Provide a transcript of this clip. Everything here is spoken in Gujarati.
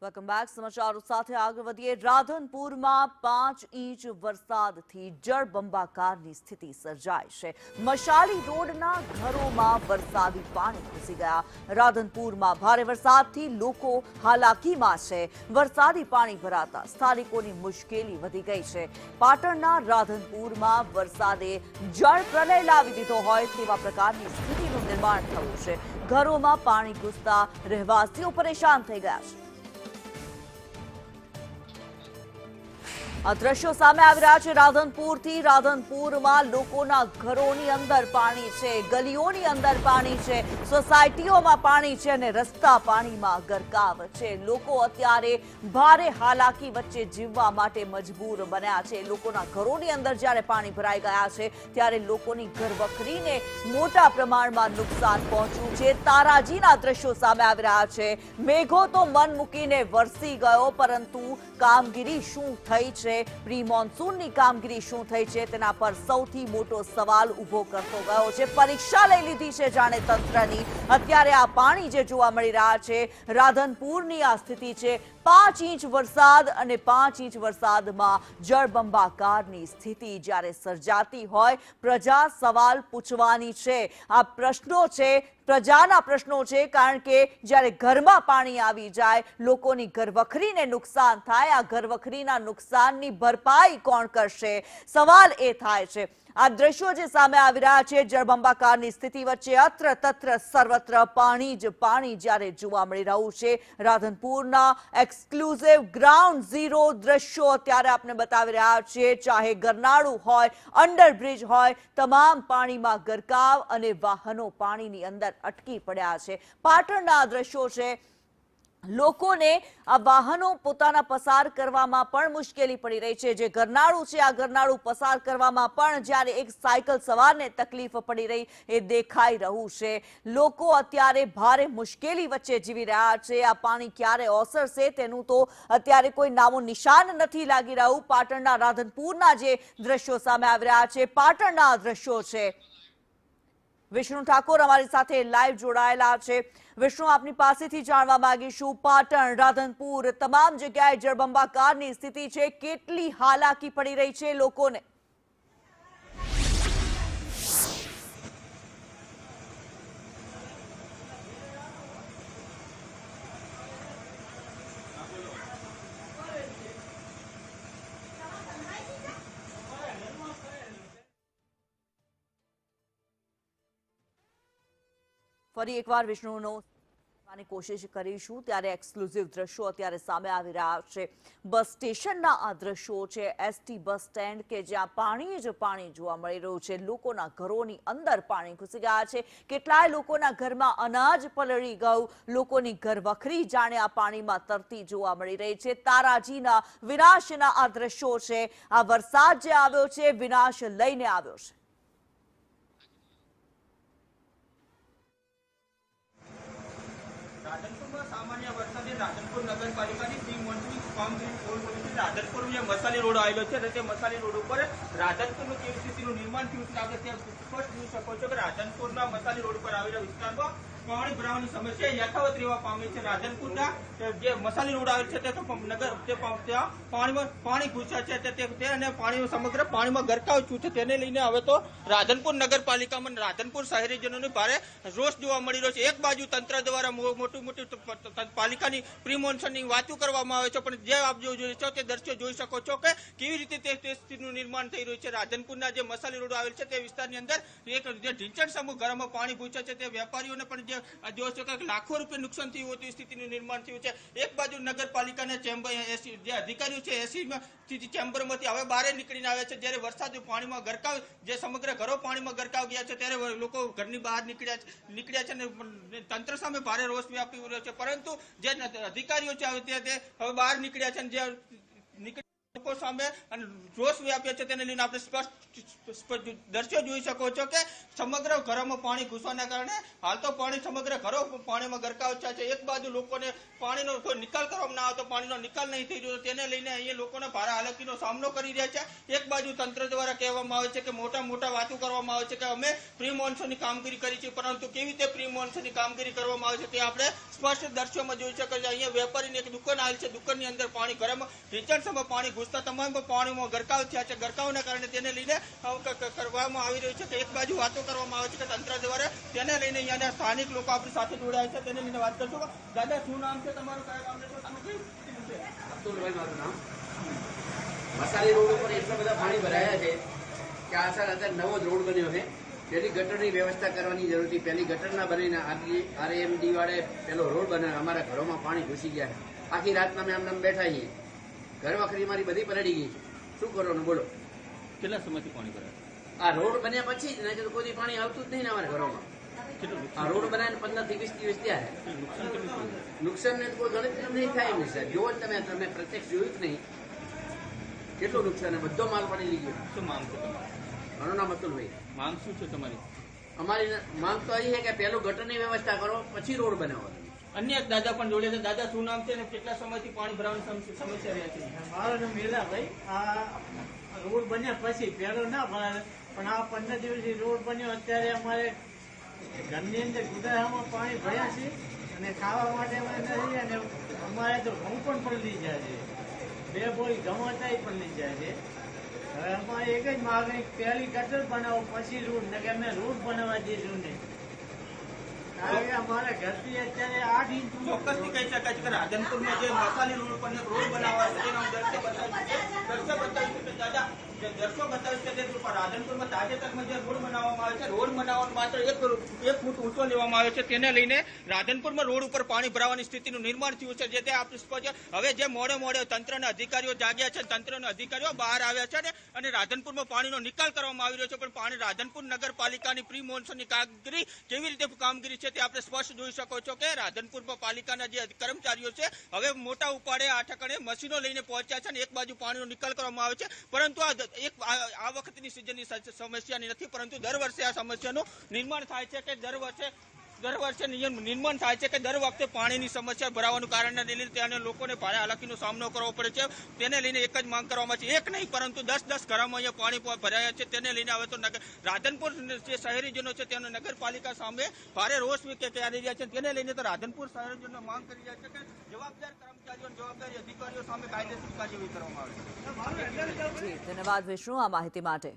Welcome back. સમાચારો સાથે આગળ વધીએ. રાધનપુરમાં 5 ઇંચ વરસાદથી જળબંબાકારની સ્થિતિ સર્જાઈ છે. મશાલી રોડના ઘરોમાં વરસાદી પાણી ઘૂસી ગયા. રાધનપુરમાં ભારે વરસાદથી લોકો હાલાકીમાં છે. વરસાદી પાણી ભરાતા સ્થાનિકોની મુશ્કેલી વધી ગઈ છે. પાટણના રાધનપુરમાં વરસાદે જળ પ્રલય લાવી દીધો હોય તેવા પ્રકારની સ્થિતિનું નિર્માણ થયું છે. ઘરોમાં પાણી ઘૂસતા રહેવાસીઓ પરેશાન થઈ ગયા છે. આ દ્રશ્યો સામે આવી રહ્યા છે રાધનપુરથી. રાધનપુરમાં લોકોના ઘરોની અંદર પાણી છે, ગલીઓની અંદર પાણી છે, સોસાયટીઓમાં પાણી છે અને રસ્તા પાણીમાં ગરકાવ છે. લોકો અત્યારે ભારે હાલાકી વચ્ચે જીવવા માટે મજબૂર બન્યા છે. લોકોના ઘરોની અંદર જ્યારે પાણી ભરાઈ ગયા છે ત્યારે લોકોની ઘરવખરીને મોટા પ્રમાણમાં નુકસાન પહોંચ્યું છે. તારાજીના દ્રશ્યો સામે આવી રહ્યા છે. મેઘો તો મન મૂકીને વરસી ગયો, પરંતુ કામગીરી શું થઈ છે, પ્રી મોન્સૂનની કામગીરી શું થઈ છે તેના પર સૌથી મોટો સવાલ ઉભો કરતો ગયો છે. પરીક્ષા લઈ લીધી છે જાણે તંત્રની. અત્યારે આ પાણી જે જોવા મળી રહ્યા છે, રાધનપુરની આ સ્થિતિ છે. 5 ઇંચ વરસાદ અને 5 ઇંચ વરસાદમાં જળબંબાકારની સ્થિતિ જ્યારે સર્જાતી હોય, પ્રજા સવાલ પૂછવાની છે. આ પ્રશ્નો છે, પ્રજાના પ્રશ્નો છે, કારણ કે જ્યારે ઘરમાં પાણી આવી જાય, લોકોની ઘરવખરીને નુકસાન થાય, આ ઘરવખરીના નુકસાનની ભરપાઈ કોણ કરશે? સવાલ એ થાય છે. આ દ્રશ્યો જે સામે આવી રહ્યા છે, જળબંબાકારની સ્થિતિ વચ્ચે અત્ર તત્ર સર્વત્ર પાણી જ પાણી જ્યારે જોવા મળી રહ્યું છે. રાધનપુરના એક્સક્લુઝિવ ગ્રાઉન્ડ ઝીરો દ્રશ્યો અત્યારે આપણે બતાવી રહ્યા છીએ. ચાહે ગરનાળું હોય, અંડરબ્રિજ હોય, તમામ પાણીમાં ગરકાવ અને વાહનો પાણીની અંદર અટકી પડ્યા છે. પાટણના આ દ્રશ્યો છે. લોકોને આ વાહનો પોતાના પસાર કરવામાં પણ મુશ્કેલી પડી રહી છે. જે ગરનાળું છે, આ ગરનાળું પસાર કરવામાં પણ જ્યારે એક સાયકલ સવારને તકલીફ પડી રહી એ દેખાઈ રહ્યું છે. લોકો અત્યારે ભારે મુશ્કેલી વચ્ચે જીવી રહ્યા છે. આ પાણી ક્યારે ઓસરશે તેનું તો અત્યારે કોઈ નામો નિશાન નથી લાગી રહ્યું. પાટણના રાધનપુરના જે દ્રશ્યો સામે આવી રહ્યા છે, પાટણના દ્રશ્યો છે. વિષ્ણુ ઠાકોર અમારી સાથે લાઈવ જોડાયેલા છે. વિષ્ણુ, આપની પાસેથી જાણવા માંગીશું, પાટણ, રાધનપુર તમામ જગ્યાએ જળબંબાકારની સ્થિતિ છે. કેટલી હાલાકી પડી રહી છે લોકોને? ફરી એકવાર વિષ્ણુનો કોશિશ કરીશું. ત્યારે એક્સક્લુઝિવ દ્રશ્યો અત્યારે સામે આવી રહ્યા છે. બસ સ્ટેશનના આ દ્રશ્યો છે. એસટી બસ સ્ટેન્ડ કે જ્યાં પાણી જ પાણી જોવા મળી રહ્યું છે. લોકોના ઘરોની અંદર પાણી ઘૂસી ગયા છે. કેટલાય લોકોના ઘરમાં અનાજ પલળી ગયું. લોકોની ઘરવખરી જાણે આ પાણીમાં તરતી જોવા મળી રહી છે. તારાજીના વિનાશના આ દ્રશ્યો છે. આ વરસાદ જે આવ્યો છે, વિનાશ લઈને આવ્યો છે. રાધનપુરમાં સામાન્ય વરસાદે રાધનપુર નગરપાલિકાની પ્રી મોન્સૂન કામગીરી પૂર્ણ કરી છે. રાધનપુર જે મસાલી રોડ આવેલો છે, તે મસાલી રોડ ઉપર રાધનપુરનું કેવી સ્થિતિનું નિર્માણ થયું છે આપણે ત્યાં સ્પષ્ટ જોઈ શકો છો કે રાધનપુરના મસાલી રોડ પર આવેલા વિસ્તારમાં પાણી ભરાવાની સમસ્યા યથાવત રહેવા પામી છે. રાધનપુરના જે મસાલી રોડ આવેલ છે ત્યાં પાણીમાં પાણી ઘૂસ્યા છે અને પાણી સમગ્ર પાણીમાં ગરકાવ થયું છે. તેને લઈને હવે તો રાધનપુર નગરપાલિકામાં રાધનપુર શહેરીજનોને ભારે રોષ જોવા મળી રહ્યો છે. એક બાજુ તંત્ર દ્વારા મોટી પાલિકાની પ્રી મોન્સૂનની વાતો કરવામાં આવે છે, પણ જે આપ જોઈ છો તે દ્રશ્યો જોઈ શકો છો કે કેવી રીતે તે સ્થિતિનું નિર્માણ થઈ રહ્યું છે. રાધનપુરના જે મસાલી રોડ આવેલ છે તે વિસ્તારની અંદર એક જે ઢીંચણ સમૂહ ઘરમાં પાણી ઘૂસ્યા છે, તે વેપારીઓને પણ જોઈ શકો કે લાખો રૂપિયા નુકસાન થયું હતું સ્થિતિનું નિર્માણ થયું છે. એક બાજુ નગરપાલિકાના ચેમ્બર જે અધિકારીઓ છે એસી ચેમ્બરમાંથી હવે બહાર નીકળીને આવે છે. જ્યારે વરસાદ પાણીમાં ગરકાવ, જે સમગ્ર ઘરો પાણીમાં ગરકાવ ગયા છે, ત્યારે લોકો ઘરની બહાર નીકળ્યા છે અને તંત્ર સામે ભારે રોષ વ્યાપી રહ્યો છે. પરંતુ જે અધિકારીઓ છે તે હવે બહાર નીકળ્યા છે અને જે લોકો સામે અને રોષ વ્યાપ્યો છે તેને લઈને આપણે સ્પષ્ટ દ્રશ્યો જોઈ શકો છો કે સમગ્ર ઘરોમાં પાણી ઘૂસવાના કારણે હાલ તો પાણી સમગ્ર ઘરો પાણીમાં ગરકાવ થયા છે. એક બાજુ લોકોને પાણીનો કોઈ નિકાલ કરવામાં ના આવતો, પાણીનો નિકાલ નહીં થઈ રહ્યો, તેને લઈને અહીંયા લોકોને ભારે હાલાકીનો સામનો કરી રહ્યા છે. એક બાજુ તંત્ર દ્વારા કહેવામાં આવે છે કે મોટા વાતો કરવામાં આવે છે કે અમે પ્રી મોન્સૂનની કામગીરી કરી છે, પરંતુ કેવી રીતે પ્રી મોન્સૂનની કામગીરી કરવામાં આવે છે તે આપણે સ્પષ્ટ દ્રશ્યોમાં જોઈ શકો છો. અહીંયા વેપારીની એક દુકાન આવેલી છે, દુકાનની અંદર પાણી ઘરમાં કિચન્સમાં પાણી ઘૂસતા તમામ પાણીમાં ગરકાવ થયા છે. ગરકાવના કારણે તેને લઈને કરવામાં આવી રહ્યું છે કે એક બાજુ વાતો કરવામાં આવે છે કે તંત્ર દ્વારા, તેને લઈને અહીંયાના સ્થાનિક લોકો આપણી સાથે જોડાયા છે, તેને લઈને વાત કરશું. દાદા, શું નામ છે તમારું? કયા ગામ છે? અબ્દુલભાઈ મારું નામ. મસાલી રોડ ઉપર એટલા બધા પાણી ભરાયા છે કે આ સર અત્યારે નવો જ રોડ બન્યો છે. પેલી ગટરની વ્યવસ્થા કરવાની જરૂર હતી. પેલી ગટર ના બનીને RMD વાળે પેલો રોડ બનાવ્યો. અમારા ઘરોમાં પાણી ઘૂસી ગયા છે. આખી રાતના અમે આમ બેઠા છીએ. ઘર વખરી મારી બધી પલળી ગઈ છે. શું કરવાનું બોલો? કેટલા સમયથી પાણી ભરાય? આ રોડ બન્યા પછી જ નહીં તો કોઈ પાણી આવતું જ નહીં ને અમારા ઘરોમાં. આ રોડ બનાવીને 15 થી 20 દિવસ થયા છે. નુકસાન ને કોઈ ગણતરી નહીં થાય એમ સાહેબ. જોવો જ તમે પ્રત્યક્ષ જોયું જ નહીં કેટલું નુકસાન. બધો માલ પડી લઈ ગયો. શું માંગ છે તમારી? મારું નામ અતુલભાઈ. માંગ શું છે તમારી? અમારી માંગ તો એ છે કે પેલું ગટરની વ્યવસ્થા કરો પછી રોડ બનાવો. અન્ય એક દાદા પણ જોડે છે. દાદા, શું નામ છે અને કેટલા સમયથી પાણી ભરાવાની સમસ્યા રહે છે? મારું નામ મીરાભાઈ. આ રોડ બન્યા પછી પેલો ના ભરાય, પણ આ 15 દિવસથી રોડ બન્યો. અત્યારે અમારે ઘરની અંદર ગુદારામાં પાણી ભર્યા છે અને ખાવા માટે અમે નથી. અને અમારે તો ઘઉં પણ પલળી જાય છે. 2 બોરી ઘઉં હતા એ પલળી જાય છે. હવે અમારે એક જ માગણી, પહેલી ગટર બનાવો પછી રોડ, ને કે અમે રોડ બનાવવા દઈશું નહીં. કારણ કે અમારા ઘરથી અત્યારે 8 ઇંચ ચોક્કસથી કહી શકાય છે કે રાધનપુરમાં જે મસાલી રોડ પર રોડ બનાવવા છે તેનો દ્રશ્ય બતાવ્યું છે. દાદા, જે દ્રશ્યો બતાવ્યું છે તે રાધનપુરમાં તાજેતરમાં જે રોડ બનાવવામાં આવે છે, રોડ બનાવવાનું માત્ર 1 ફૂટ ઊંચો લેવામાં આવે છે, તેને લઈને રાધનપુરમાં રોડ ઉપર પાણી ભરાવાની સ્થિતિનું નિર્માણ થયું છે. જે તે આપણે હવે જે મોડે તંત્રના અધિકારીઓ જાગ્યા છે, તંત્રના અધિકારીઓ બહાર આવ્યા છે અને રાધનપુરમાં પાણીનો નિકાલ કરવામાં આવી રહ્યો છે, પણ રાધનપુર નગરપાલિકાની પ્રી મોન્સૂનની કામગીરી કેવી રીતે કામગીરી છે તે આપણે સ્પષ્ટ જોઈ શકો છો કે રાધનપુર પાલિકાના જે કર્મચારીઓ છે હવે મોટા ઉપાડે આ ઠકાણે મશીનો લઈને પહોંચ્યા છે અને એક બાજુ પાણીનો નિકાલ કરવામાં આવે છે. પરંતુ આ વખતની સિઝનની સમસ્યાની નથી, પરંતુ દર વર્ષે આ સમસ્યાનું નિર્માણ થાય છે કે દર વર્ષે નિર્માણ થાય છે કે દર વખતે પાણીની સમસ્યા ભરાવાનું કારણને લઈને ત્યાં લોકોને ભારે હાલાકીનો સામનો કરવો પડે છે. તેને લઈને એક જ માંગ કરવામાં છે, એક નહીં પરંતુ 10 ઘરોમાં અહીંયા પાણી ભરાયા છે. તેને લઈને હવે તો રાધનપુર જે શહેરીજનો છે તેનો નગરપાલિકા સામે ભારે રોષ વ્યક્ત કરી રહ્યા છે. તેને લઈને તો રાધનપુર શહેરીજનો માંગ કરી રહ્યા છે કે જવાબદાર કર્મચારીઓ, જવાબદારી અધિકારીઓ સામે કાયદેસર કાર્યવાહી કરવામાં આવે. ધન્યવાદ વિષ્ણુ આ માહિતી માટે.